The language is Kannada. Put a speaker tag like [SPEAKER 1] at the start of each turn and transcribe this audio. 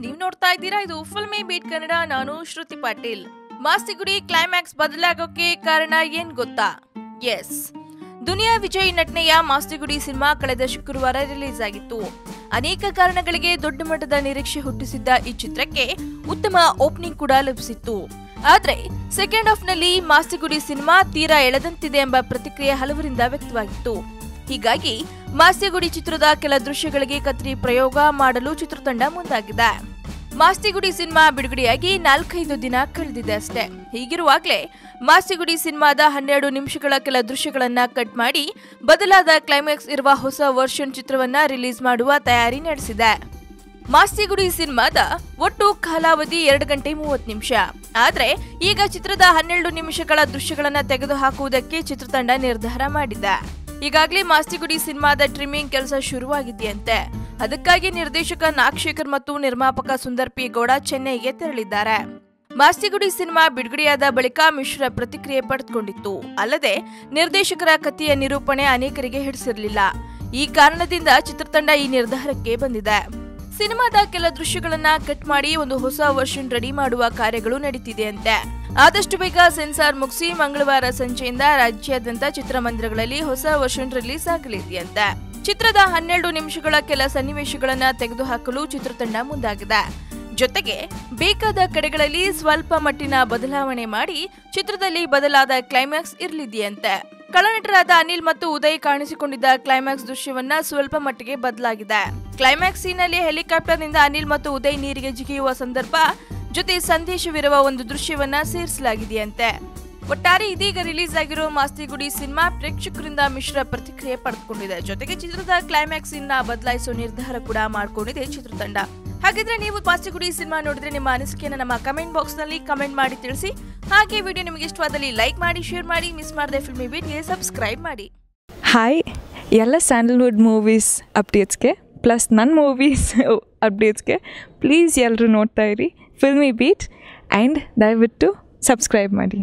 [SPEAKER 1] ನೀವು ನೋಡ್ತಾ ಇದ್ದೀರಾ ಇದು ಫಿಲ್ಮಿ ಬೀಟ್ ಕನ್ನಡ. ನಾನು ಶ್ರುತಿ ಪಾಟೀಲ್. ಮಾಸ್ತಿಗುಡಿ ಕ್ಲೈಮ್ಯಾಕ್ಸ್ ಬದಲಾಗೋಕೆ ಕಾರಣ ಏನ್ ಗೊತ್ತಾ? ಎಸ್, ದುನಿಯಾ ವಿಜಯ್ ನಟನೆಯ ಮಾಸ್ತಿಗುಡಿ ಸಿನಿಮಾ ಕಳೆದ ಶುಕ್ರವಾರ ರಿಲೀಸ್ ಆಗಿತ್ತು. ಅನೇಕ ಕಾರಣಗಳಿಗೆ ದೊಡ್ಡ ಮಟ್ಟದ ನಿರೀಕ್ಷೆ ಹುಟ್ಟಿಸಿದ್ದ ಈ ಚಿತ್ರಕ್ಕೆ ಉತ್ತಮ ಓಪನಿಂಗ್ ಕೂಡ ಲಭಿಸಿತ್ತು. ಆದ್ರೆ ಸೆಕೆಂಡ್ ಹಾಫ್ ನಲ್ಲಿ ಮಾಸ್ತಿಗುಡಿ ಸಿನಿಮಾ ತೀರಾ ಎಳೆದಂತಿದೆ ಎಂಬ ಪ್ರತಿಕ್ರಿಯೆ ಹಲವರಿಂದ ವ್ಯಕ್ತವಾಗಿತ್ತು. ಹೀಗಾಗಿ ಮಾಸ್ತಿಗುಡಿ ಚಿತ್ರದ ಕೆಲ ದೃಶ್ಯಗಳಿಗೆ ಕತ್ರಿ ಪ್ರಯೋಗ ಮಾಡಲು ಚಿತ್ರತಂಡ ಮುಂದಾಗಿದೆ. ಮಾಸ್ತಿಗುಡಿ ಸಿನಿಮಾ ಬಿಡುಗಡೆಯಾಗಿ 4-5 ದಿನ ಕಳೆದಿದೆ ಅಷ್ಟೇ. ಹೀಗಿರುವಾಗಲೇ ಮಾಸ್ತಿಗುಡಿ ಸಿನಿಮಾದ 12 ನಿಮಿಷಗಳ ಕೆಲ ದೃಶ್ಯಗಳನ್ನ ಕಟ್ ಮಾಡಿ ಬದಲಾದ ಕ್ಲೈಮ್ಯಾಕ್ಸ್ ಇರುವ ಹೊಸ ವರ್ಷನ್ ಚಿತ್ರವನ್ನ ರಿಲೀಸ್ ಮಾಡುವ ತಯಾರಿ ನಡೆಸಿದೆ. ಮಾಸ್ತಿಗುಡಿ ಸಿನಿಮಾದ ಒಟ್ಟು ಕಾಲಾವಧಿ 2 ಗಂಟೆ 30 ನಿಮಿಷ. ಆದ್ರೆ ಈಗ ಚಿತ್ರದ 12 ನಿಮಿಷಗಳ ದೃಶ್ಯಗಳನ್ನ ತೆಗೆದುಹಾಕುವುದಕ್ಕೆ ಚಿತ್ರತಂಡ ನಿರ್ಧಾರ ಮಾಡಿದೆ. ಈಗಾಗಲೇ ಮಾಸ್ತಿಗುಡಿ ಸಿನಿಮಾದ ಟ್ರಿಮ್ಮಿಂಗ್ ಕೆಲಸ ಶುರುವಾಗಿದೆಯಂತೆ. ಅದಕ್ಕಾಗಿ ನಿರ್ದೇಶಕ ನಾಗಶೇಖರ್ ಮತ್ತು ನಿರ್ಮಾಪಕ ಸುಂದರ್ ಪಿ ಗೌಡ ಚೆನ್ನೈಗೆ ತೆರಳಿದ್ದಾರೆ. ಮಾಸ್ತಿಗುಡಿ ಸಿನಿಮಾ ಬಿಡುಗಡೆಯಾದ ಬಳಿಕ ಮಿಶ್ರ ಪ್ರತಿಕ್ರಿಯೆ ಪಡೆದುಕೊಂಡಿತ್ತು. ಅಲ್ಲದೆ ನಿರ್ದೇಶಕರ ಕಥೆಯ ನಿರೂಪಣೆ ಅನೇಕರಿಗೆ ಹಿಡಿಸಿರಲಿಲ್ಲ. ಈ ಕಾರಣದಿಂದ ಚಿತ್ರತಂಡ ಈ ನಿರ್ಧಾರಕ್ಕೆ ಬಂದಿದೆ. ಸಿನಿಮಾದ ಕೆಲ ದೃಶ್ಯಗಳನ್ನ ಕಟ್ ಮಾಡಿ ಒಂದು ಹೊಸ ವರ್ಷನ್ ರೆಡಿ ಮಾಡುವ ಕಾರ್ಯಗಳು ನಡೀತಿದೆಯಂತೆ. ಆದಷ್ಟು ಬೇಗ ಸೆನ್ಸಾರ್ ಮುಗಿಸಿ ಮಂಗಳವಾರ ಸಂಜೆಯಿಂದ ರಾಜ್ಯಾದ್ಯಂತ ಚಿತ್ರಮಂದಿರಗಳಲ್ಲಿ ಹೊಸ ವರ್ಷನ್ ರಿಲೀಸ್ ಆಗಲಿದೆಯಂತೆ. ಚಿತ್ರದ 12 ನಿಮಿಷಗಳ ಕೆಲ ಸನ್ನಿವೇಶಗಳನ್ನ ತೆಗೆದುಹಾಕಲು ಚಿತ್ರತಂಡ ಮುಂದಾಗಿದೆ. ಜೊತೆಗೆ ಬೇಕಾದ ಕಡೆಗಳಲ್ಲಿ ಸ್ವಲ್ಪ ಮಟ್ಟಿನ ಬದಲಾವಣೆ ಮಾಡಿ ಚಿತ್ರದಲ್ಲಿ ಬದಲಾದ ಕ್ಲೈಮ್ಯಾಕ್ಸ್ ಇರಲಿದೆಯಂತೆ. ಕಳನಟರಾದ ಅನಿಲ್ ಮತ್ತು ಉದಯ್ ಕಾಣಿಸಿಕೊಂಡಿದ್ದ ಕ್ಲೈಮ್ಯಾಕ್ಸ್ ದೃಶ್ಯವನ್ನ ಸ್ವಲ್ಪ ಮಟ್ಟಿಗೆ ಬದಲಾಗಿದೆ. ಕ್ಲೈಮ್ಯಾಕ್ಸ್ ಸೀನಲ್ಲಿ ಹೆಲಿಕಾಪ್ಟರ್ ನಿಂದ ಅನಿಲ್ ಮತ್ತು ಉದಯ್ ನೀರಿಗೆ ಜಿಗಿಯುವ ಸಂದರ್ಭ ಜೊತೆ ಸಂದೇಶವಿರುವ ಒಂದು ದೃಶ್ಯವನ್ನ ಸೇರಿಸಲಾಗಿದೆಯಂತೆ. ಒಟ್ಟಾರೆ ಇದೀಗ ರಿಲೀಸ್ ಆಗಿರೋ ಮಾಸ್ತಿಗುಡಿ ಸಿನಿಮಾ ಪ್ರೇಕ್ಷಕರಿಂದ ಮಿಶ್ರ ಪ್ರತಿಕ್ರಿಯೆ ಪಡೆದುಕೊಂಡಿದೆ. ಜೊತೆಗೆ ಚಿತ್ರದ ಕ್ಲೈಮ್ಯಾಕ್ಸ್ ಇನ್ನ ಬದಲಾಯಿಸೋ ನಿರ್ಧಾರ ಕೂಡ ಮಾಡಿಕೊಂಡಿದೆ ಚಿತ್ರತಂಡ. ಹಾಗಿದ್ರೆ ನೀವು ಮಾಸ್ತಿಗುಡಿ ಸಿನಿಮಾ ನೋಡಿದ್ರೆ ನಿಮ್ಮ ಅನಿಸಿಕೆಯನ್ನು ನಮ್ಮ ಕಮೆಂಟ್ ಬಾಕ್ಸ್ ನಲ್ಲಿ ಕಮೆಂಟ್ ಮಾಡಿ ತಿಳಿಸಿ. ಹಾಗೆ ವಿಡಿಯೋ ನಿಮಗೆ ಇಷ್ಟವಾದಲ್ಲಿ ಲೈಕ್ ಮಾಡಿ, ಶೇರ್ ಮಾಡಿ, ಮಿಸ್ ಮಾಡದೆ ಫಿಲ್ಮಿ ಬೀಟ್ಗೆ ಸಬ್ಸ್ಕ್ರೈಬ್ ಮಾಡಿ.
[SPEAKER 2] ಹಾಯ್, ಎಲ್ಲ ಸ್ಯಾಂಡಲ್ವುಡ್ ಮೂವೀಸ್ ಅಪ್ಡೇಟ್ಸ್ಗೆ ಪ್ಲಸ್ ನನ್ನ ಮೂವೀಸ್ ಅಪ್ಡೇಟ್ಸ್ಗೆ ಪ್ಲೀಸ್ ಎಲ್ಲರೂ ನೋಡ್ತಾ ಇರಿ ಫಿಲ್ಮಿ ಬೀಟ್ ಆ್ಯಂಡ್ ದಯವಿಟ್ಟು ಸಬ್ಸ್ಕ್ರೈಬ್ ಮಾಡಿ.